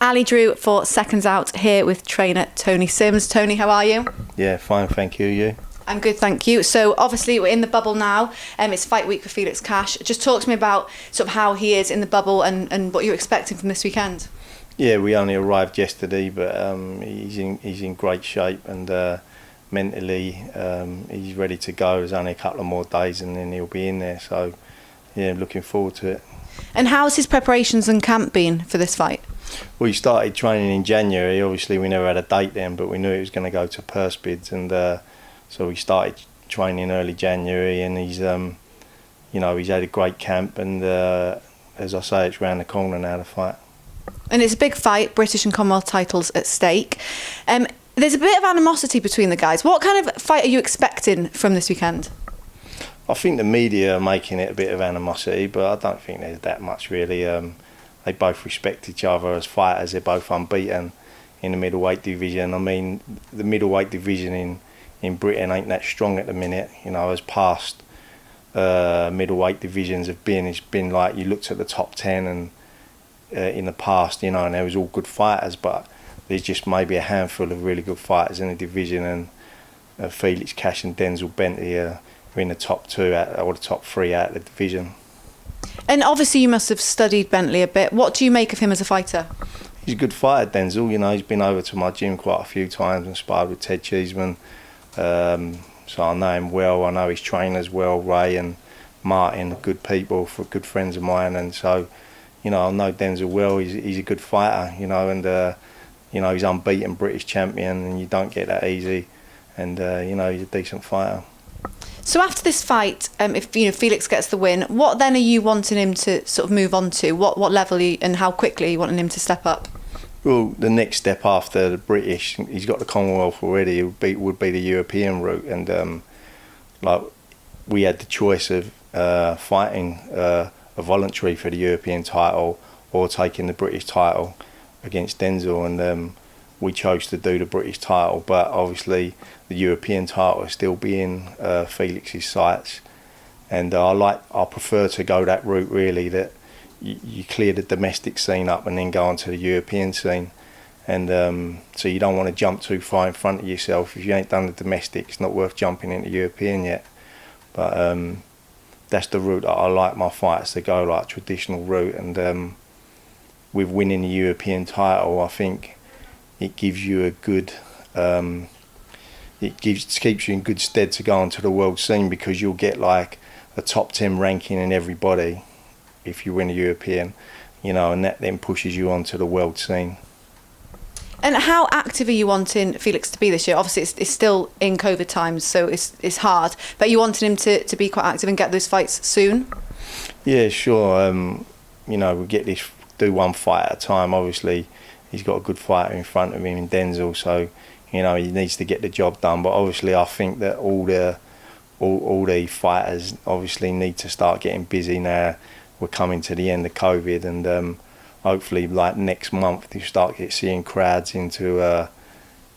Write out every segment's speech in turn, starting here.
Ali Drew for Seconds Out, here with trainer Tony Sims. Tony, how are you? Yeah, fine, thank you. You? I'm good, thank you. So obviously we're in the bubble now. It's fight week for Felix Cash. Just talk to me about sort of how he is in the bubble and what you're expecting from this weekend. Yeah, we only arrived yesterday, but he's in great shape and mentally he's ready to go. There's only a couple of more days and then he'll be in there. So yeah, looking forward to it. And how's his preparations and camp been for this fight? Well, he started training in January. Obviously, we never had a date then, but we knew he was going to go to purse bids, and so we started training early January. And he's, he's had a great camp, and as I say, it's round the corner now, the fight. And it's a big fight, British and Commonwealth titles at stake. There's a bit of animosity between the guys. What kind of fight are you expecting from this weekend? I think the media are making it a bit of animosity, but I don't think there's that much really. They both respect each other as fighters. They're both unbeaten in the middleweight division. I mean, the middleweight division in Britain ain't that strong at the minute. You know, as past middleweight divisions have been, it's been like you looked at the top 10 and in the past, you know, and there was all good fighters, but there's just maybe a handful of really good fighters in the division, and Felix Cash and Denzel Bentley are in the top 2 or the top 3 out of the division. And obviously you must have studied Bentley a bit. What do you make of him as a fighter? He's a good fighter, Denzel. You know, he's been over to my gym quite a few times and sparred with Ted Cheeseman. So I know him well. I know his trainers well, Ray and Martin, good people, good friends of mine. And so, you know, I know Denzel well. He's a good fighter, you know, and, he's unbeaten British champion, and you don't get that easy. And, he's a decent fighter. So after this fight, if Felix gets the win, what then are you wanting him to sort of move on to? What level and how quickly are you wanting him to step up? Well, the next step after the British, he's got the Commonwealth already. It would be the European route, and we had the choice of fighting a voluntary for the European title or taking the British title against Denzel, and we chose to do the British title, but obviously the European title will still be in Felix's sights, and I prefer to go that route really, that you clear the domestic scene up and then go on to the European scene, and so you don't want to jump too far in front of yourself. If you ain't done the domestic, it's not worth jumping into European yet, but that's the route that I like my fighters to go, like traditional route, and with winning the European title, I think it gives you a good, keeps you in good stead to go onto the world scene, because you'll get like a top 10 ranking in everybody if you win a European, and that then pushes you onto the world scene. And how active are you wanting Felix to be this year? Obviously it's still in COVID times, so it's hard, but you wanting him to be quite active and get those fights soon? Yeah, sure. We get this, do one fight at a time. Obviously he's got a good fighter in front of him in Denzel, so he needs to get the job done. But obviously I think that all the fighters obviously need to start getting busy now. We're coming to the end of COVID, and hopefully like next month you start seeing crowds into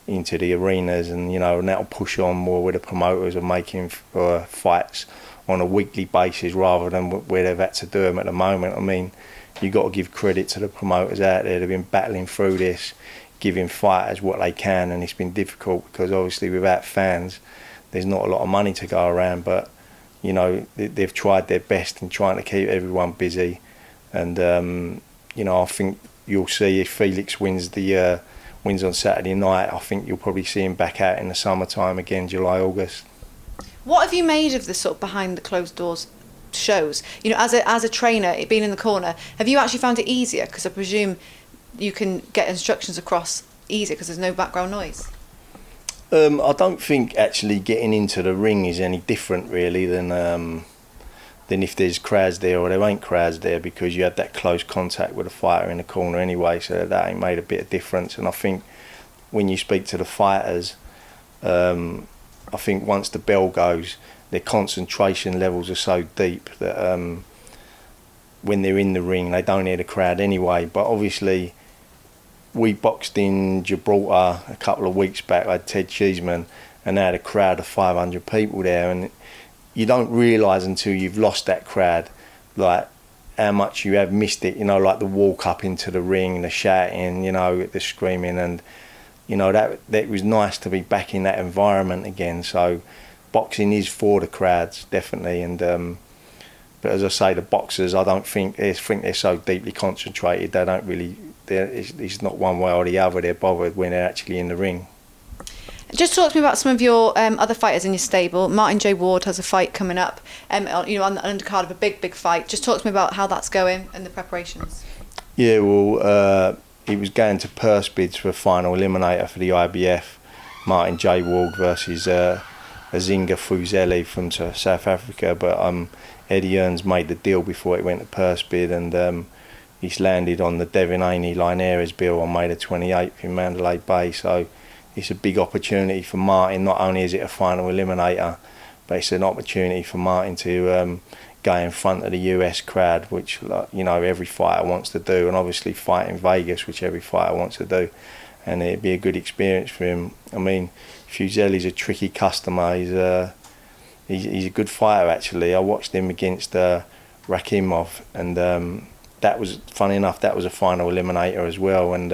the arenas, and and that'll push on more with the promoters of making fights on a weekly basis rather than where they've had to do them at the moment. I mean, you've got to give credit to the promoters out there. They've been battling through this, giving fighters what they can, and it's been difficult because obviously without fans there's not a lot of money to go around, but they've tried their best in trying to keep everyone busy, and I think you'll see if Felix wins on Saturday night, I think you'll probably see him back out in the summertime again, July, August. What have you made of the sort of behind the closed doors shows? As a trainer, being in the corner, have you actually found it easier? Because I presume you can get instructions across easier because there's no background noise. I don't think actually getting into the ring is any different really than if there's crowds there or there ain't crowds there, because you have that close contact with a fighter in the corner anyway, so that ain't made a bit of difference. And I think when you speak to the fighters, I think once the bell goes, their concentration levels are so deep that when they're in the ring they don't hear the crowd anyway. But obviously we boxed in Gibraltar a couple of weeks back, I had Ted Cheeseman, and they had a crowd of 500 people there, and you don't realise until you've lost that crowd, like how much you have missed it, you know, like the walk up into the ring, the shouting, you know, the screaming, and you know, that was nice to be back in that environment again. So boxing is for the crowds, definitely. And but as I say, the boxers, I don't think they're so deeply concentrated. They don't really. It's not one way or the other. They're bothered when they're actually in the ring. Just talk to me about some of your other fighters in your stable. Martin J. Ward has a fight coming up, you know, on the undercard of a big fight. Just talk to me about how that's going and the preparations. Yeah, well, he was going to purse bids for a final eliminator for the IBF. Martin J. Ward versus Azinga Fuzeli from South Africa, but Eddie Earns made the deal before it went to purse bid, and he's landed on the Devin Haney Linares bill on May the 28th in Mandalay Bay. So it's a big opportunity for Martin. Not only is it a final eliminator, but it's an opportunity for Martin to go in front of the US crowd, which, you know, every fighter wants to do, and obviously fight in Vegas, which every fighter wants to do, and it'd be a good experience for him. I mean, Fuzeli's a tricky customer. He's a good fighter, actually. I watched him against Rakimov, and that was, funny enough, that was a final eliminator as well. And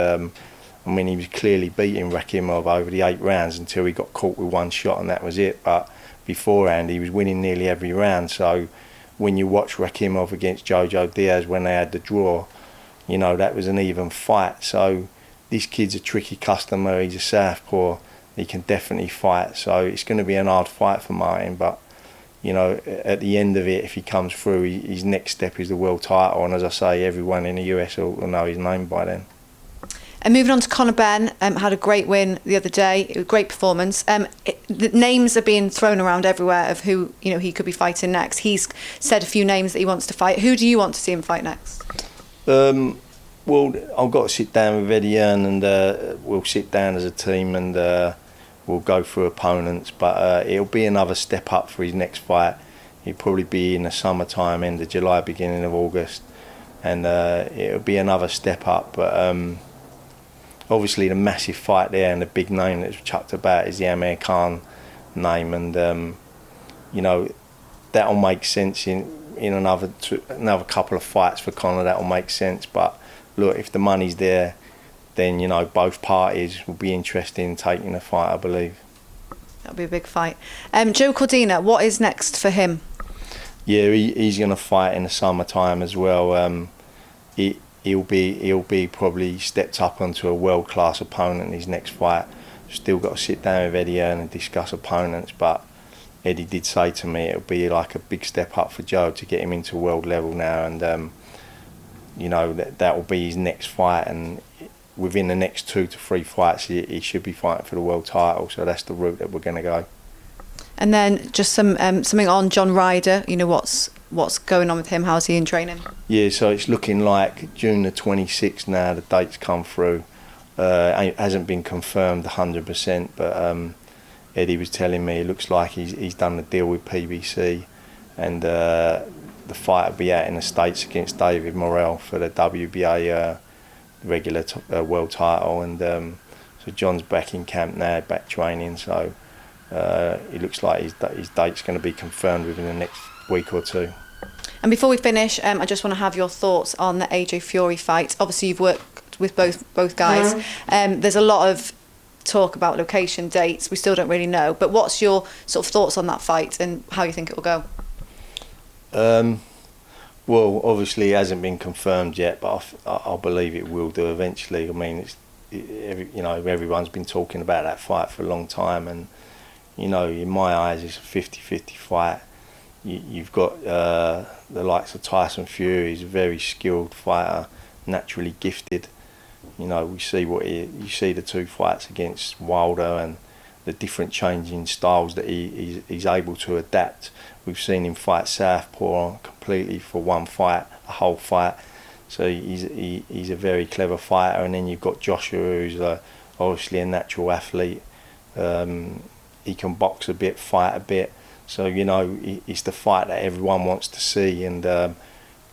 I mean, he was clearly beating Rakimov over the 8 rounds until he got caught with one shot, and that was it. But beforehand, he was winning nearly every round. So when you watch Rakimov against Jojo Diaz when they had the draw, you know, that was an even fight. So this kid's a tricky customer. He's a southpaw. He can definitely fight. So it's going to be an hard fight for Martin. But, you know, at the end of it, if he comes through, his next step is the world title. And as I say, everyone in the US will know his name by then. And moving on to Conor Benn, had a great win the other day. It was a great performance. The names are being thrown around everywhere of who, you know, he could be fighting next. He's said a few names that he wants to fight. Who do you want to see him fight next? Well, I've got to sit down with Eddie Earn, and we'll sit down as a team, and we'll go through opponents. But it'll be another step up for his next fight. He'll probably be in the summertime, end of July, beginning of August, and it'll be another step up. But obviously the massive fight there and the big name that's chucked about is the Amir Khan name, and you know, that'll make sense in another couple of fights for Conor. That'll make sense. But look, if the money's there, then, you know, both parties will be interested in taking the fight, I believe. That'll be a big fight. Joe Cordina, what is next for him? Yeah, he's going to fight in the summertime as well. He'll be probably stepped up onto a world-class opponent in his next fight. Still got to sit down with Eddie Earn and discuss opponents, but Eddie did say to me it'll be like a big step up for Joe to get him into world level now, and you know, that will be his next fight, and within the next 2 to 3 fights he should be fighting for the world title. So that's the route that we're going to go. And then just something on Johnryder. You know, what's going on with him? How's he in training? Yeah, so it's looking like June the 26th now. The date's come through. It hasn't been confirmed 100%, but Eddie was telling me it looks like he's done the deal with PBC, and the fight will be out in the States against David Morrell for the WBA regular world title. And so John's back in camp now, back training. So it looks like his date's going to be confirmed within the next week or 2. And before we finish, I just want to have your thoughts on the AJ Fury fight. Obviously, you've worked with both guys. There's a lot of talk about location, dates. We still don't really know. But what's your sort of thoughts on that fight and how you think it will go? Well, obviously it hasn't been confirmed yet, but I believe it will do eventually. I mean, you know, everyone's been talking about that fight for a long time, and you know, in my eyes, it's a 50-50 fight. You've got the likes of Tyson Fury. He's a very skilled fighter, naturally gifted. You know, you see the 2 fights against Wilder and the different changing styles that he's able to adapt. We've seen him fight southpaw completely for one fight, a whole fight. So he's a very clever fighter. And then you've got Joshua, who's obviously a natural athlete. He can box a bit, fight a bit. So, you know, it's the fight that everyone wants to see. And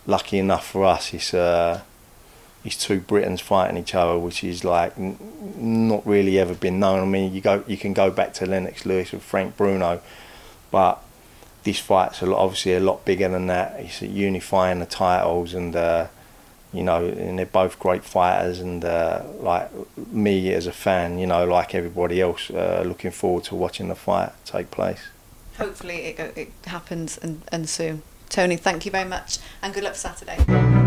lucky enough for us, it's 2 Britons fighting each other, which is like not really ever been known. I mean, you can go back to Lennox Lewis and Frank Bruno, but this fight's obviously a lot bigger than that. It's unifying the titles, and you know, and they're both great fighters, and like me as a fan, you know, like everybody else, looking forward to watching the fight take place. Hopefully it happens and soon. Tony, thank you very much, and good luck for Saturday.